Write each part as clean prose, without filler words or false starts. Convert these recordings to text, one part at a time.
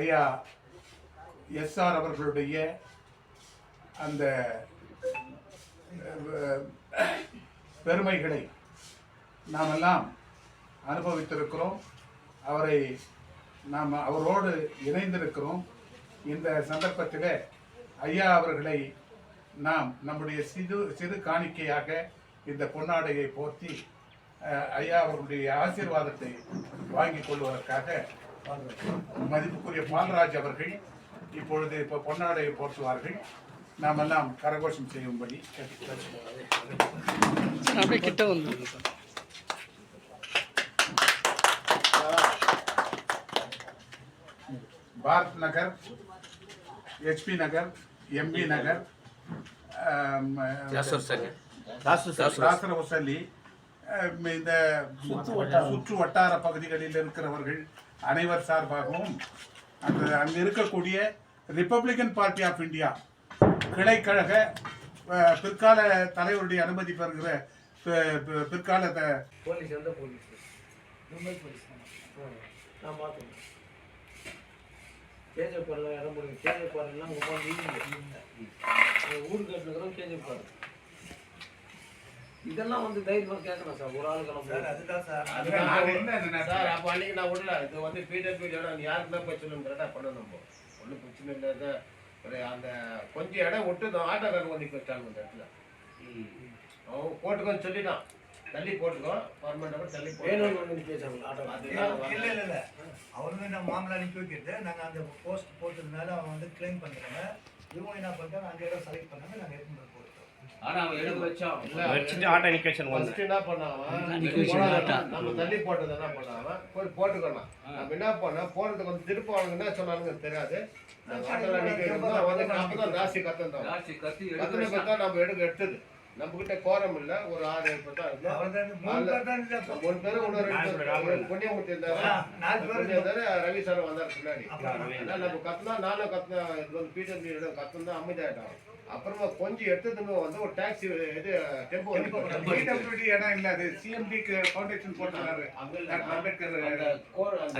ஐயா எஸ்ஆர் அவர்களுடைய அந்த பெருமைகளை நாமெல்லாம் அனுபவித்திருக்கிறோம். நாம் அவரோடு இணைந்திருக்கிறோம். இந்த சந்தர்ப்பத்தில் ஐயா அவர்களை நாம் நம்முடைய சிறு காணிக்கையாக இந்த பொன்னாடையை போர்த்தி ஐயா அவர்களுடைய ஆசீர்வாதத்தை வாங்கிக் கொள்வதற்காக மதிப்புக்குரிய பால்ராஜ் அவர்கள் இப்பொழுது பொன்னாடையை போற்றுவார்கள். நாமெல்லாம் கரகோஷம் செய்யும்படி பாரத் நகர், HP நகர், MB நகர், ராசர் ஒசலி, இந்த சுற்று வட்டார பகுதிகளில் இருக்கிறவர்கள் அனைவர் சார்பாகவும் அங்கு இருக்கக்கூடிய ரிப்பப்ளிகன் பார்ட்டி ஆஃப் இந்தியா கிளைக்கழக பிற்கால தலைவருடைய அனுமதி பெறுகிற பிற்கால போலீஸ் எந்த போலீஸ்? மும்பை போலீஸ் நான் பார்த்தேன். கேஜப்பாரெலாம் இடம் போடுங்க. கேஜப்பாரெல்லாம் ரொம்ப ஊருக்கு கட்டுக்கிறோம். கேஜப்பாரு இதெல்லாம் வந்து தைரியமாக கேட்கணும் சார். ஒரு ஆள் கிளம்பு அதுதான் சார். சார் அப்போ அன்றைக்கி நான் விடல. இது வந்து பீடபிள்யூ இடம் யாருக்கு தான் போய் சொல்லுங்கிறதா பண்ணணும். நம்ம ஒன்றும் பிரச்சனை இல்லை. ஒரு அந்த கொஞ்சம் இடம் விட்டு ஆட்டோக்காரன் கொண்டு வச்சாங்க இந்த இடத்துல. அவன் போட்டுக்கோன்னு சொல்லிட்டான். தள்ளி போட்டுக்கோ பர்மனெண்ட் தள்ளி வேணும்னு பேசுவாங்க ஆட்டோ. இல்லை அவர் வந்து நம்ம மாமலை அனுப்பி வைக்கிறது. நாங்கள் அந்த போஸ்ட் போட்டதுனால அவன் வந்து கிளைம் பண்ணுறாங்க. இவங்க என்ன பண்ணுறாங்க, அந்த இடம் செலக்ட் பண்ணாங்க. நாங்கள் எடுத்து போட்டோம். ஆனால் அவன் எடுத்து வச்சோம் வச்சுட்டு ஆட்டோ நிக்கேஷன் ஃபஸ்ட்டு என்ன பண்ணான், நம்ம தள்ளி போட்டது என்ன பண்ணான் போய் போட்டுக்கணும். நம்ம என்ன பண்ணோம் போனதுக்கு வந்து திருப்ப அவங்க என்ன சொன்னாலுங்க தெரியாது. ராசி கத்தந்தோம். கத்தனை பார்த்தா நம்ம எடுத்தது நம்ம கிட்ட கோரம் இல்ல. ஒரு 6-7 பேர் தான் இருந்தாரு. 3 பேர் பொன்னியமூர்த்தி இருந்தாரு. ரவி சார் வந்தாரு பின்னாடி. நம்ம கத்துனா நானும் கத்துனா இது வந்து பீட்டர் கத்துனா அமைதியாயிட்டோம். அப்புறமா கொஞ்சம் எடுத்ததுங்க வந்து ஒரு டாக்ஸி இது டெம்போ இடம் இல்ல. அது CMD ஃபவுண்டேஷன் போட்டாரு. அம்பேத்கர்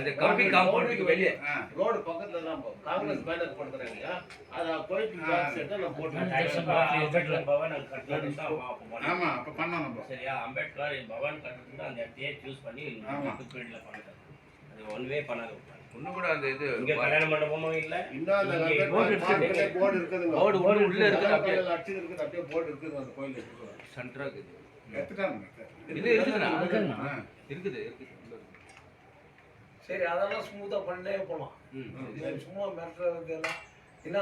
அந்த கம்பி காம்பவுண்டுக்கு வெளியே ரோடு பக்கத்துல தான் காங்கிரஸ் பேனர் போட்டுறாங்க இல்லையா. அத போயிட்டு டாக்ஸி எடுத்து நான் போட்டேன். அம்பேத்கர் பவன் கட்டணும். ஆமா அப்ப பண்ணோம் நம்ம. சரியா அம்பேத்கர் பவன் கட்டணும். அந்த இடத்தையே சூஸ் பண்ணி ஃபீல்ட்ல பண்ணிட்டோம். அது ஒன் வே பண்ணாங்க. இன்னும் கூட அந்த இது இங்க கல்யாண மண்டபமும் இல்ல. இன்னும் அந்த போர்டு இருக்குதுங்க. போர்டு உள்ள இருக்கு. அப்படியே அடிச்சு இருக்குது. அப்படியே போர்டு இருக்குது. அந்த கோயில் இருக்குது. சென்டரா இருக்குது. எடுத்துட்டாங்க. இது இருக்குதுண்ணா. இருக்குது. சரி அதெல்லாம் ஸ்மூத்தா பண்ணே போலாம். சும்மா மெட்ரோக்கு எல்லாம் என்ன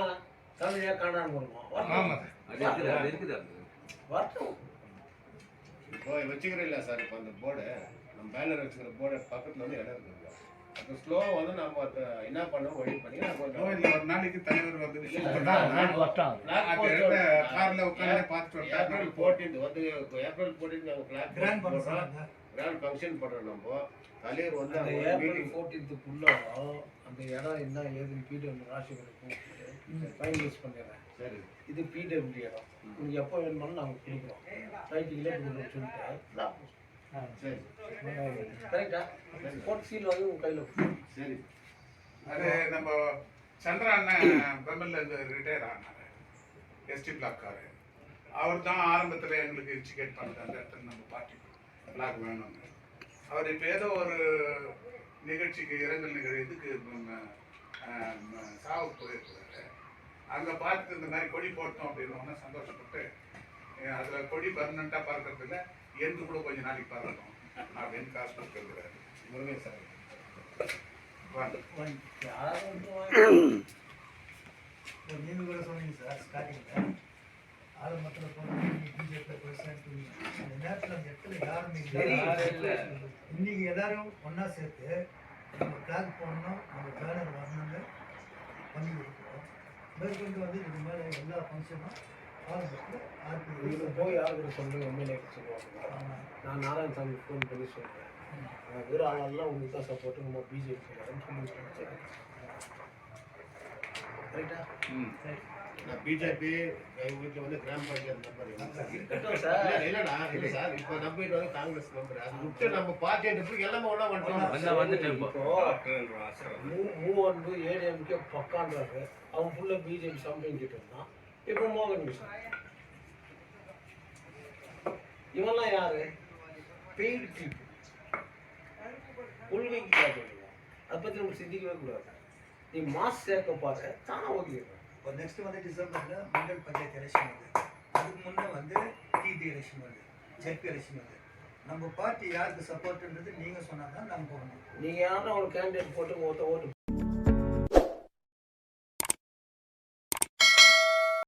தமிழா காணாம போறோம். ஆமா அது இருக்குது. வரட்டும். இப்போ வச்சுக்கிறீங்களா சார்? இப்போ அந்த போர்டு நம்ம பேனர் வச்சுக்கிற போர்டு பக்கத்துல வந்து இடம் இருக்குது. அப்போ ஸ்லோவாக வந்து நம்ம என்ன பண்ணோம் ஒழி பண்ணி ஒரு நாளைக்கு தலைவர் வந்து காரில் உட்காந்து பார்த்துட்டு ஏப்ரல் 14 வந்து ஏப்ரல் 14 நாங்கள் கிராண்ட் ஃபங்க்ஷன் பண்ணுறோம். நம்ம தலைவர் வந்து ஏப்ரல் 14க்குள்ள அந்த இடம் என்ன ஏதுன்னு பிடபிள்யூ ராசிகளை கூப்பிட்டு ஃபைனலைஸ் பண்ணிடுறேன். சரி இது பிடபிள்யூ இடம். உங்களுக்கு எப்போ வேணுமாலும் நாங்கள் கொடுக்குறோம். ரைட்டிங்கிலே கொடுக்குறோம் சொல்லிட்டு சரி கரெக்டா போட் சீல் வந்து உங்க கையில. சரி அது நம்ம சந்திரா அண்ணன் பெம்பல்ல இருந்து ரிட்டையர் ஆனாரு. ST black car. அவர் தான் ஆரம்பத்தில் எங்களுக்கு இன்சிகேட் பண்ணது அந்த இடத்துல நம்ம பார்ட்டி பிளாக் வேணும்னு. அவர் இப்போ ஏதோ ஒரு நிகழ்ச்சிக்கு இரங்கல் நிகழ்ச்சி இதுக்கு சாவுக்கு போயிருக்கிறாரு. அங்கே பார்த்து இந்த மாதிரி கொடி போட்டோம் அப்படின்னு சந்தோஷப்பட்டு அதில் கொடி பர்மனெண்ட்டாக பார்க்கறதில்ல எந்த கூட கொஞ்சம் நாளைக்கு பார்க்கணும் அப்படின்னு காசு கொடுத்துருக்குறாரு முருகன் சார். நீங்கள் கூட சொன்னீங்க சார் ஸ்டார்டிங்கில் ஆரம்பத்தில் போனீங்க பிஜேபி பிரசிடென்ட். அந்த நேரத்தில் அந்த இடத்துல யாருமே இல்லை. இன்னைக்கு எல்லாரும் ஒன்றா சேர்த்து நம்ம கிளாக் போடணும், நம்ம பேனர் வரணும்னு பண்ணி கொடுக்குறோம். மேற்கொண்டு வந்து இதுக்கு மேலே எல்லா ஃபங்க்ஷனும் போய் யாருக்கு சொல்லுங்க எம்எல்ஏ சொல்லுவாங்க. நான் நாராயணசாமி ஃபோன் பண்ணி சொல்கிறேன். வேறு ஆளெல்லாம் உங்களுக்கு தான் சப்போர்ட்டு நம்ம பிஜேபி சொல்லுறேன்னு சொல்லி நான் பிஜேபி எங்க வீட்டுல வந்து கிராம பஞ்சாயத்து நம்பர் இல்லடா இல்ல சார் இப்ப நம்ம வீட்டு வந்து காங்கிரஸ் நம்பர் அது விட்டு நம்ம பார்ட்டி எல்லாமே ஒண்ணா மூவந்து ஏடிஎம்கே பக்கான்றாரு அவன் ஃபுல்லா பிஜேபி சம்பிங்கிட்டு இருந்தான் இப்போ மோகன் மிஷன் இவெல்லாம் யாரு பெய்டு கிளிப் கொள்கைக்கு சொல்லுங்க அதை பத்தி நம்ம சிந்திக்கவே கூடாது நீ மாஸ் சேர்க்க பாரு தானா ஓகே இப்போ நெக்ஸ்ட் வந்து டிசம்பர்ல மண்டல் பஞ்சாயத்து எலெக்ஷன் வருது அதுக்கு முன்னே வந்து டிபி எலெக்ஷன் வருது ஜெட்பி எலெக்ஷன் வருது நம்ம பார்ட்டி யாருக்கு சப்போர்ட்ன்றது நீங்க சொன்னா தான் நம்ம போகணும் நீங்க யாரும் ஒரு கேண்டிடேட் போட்டு ஓட்டு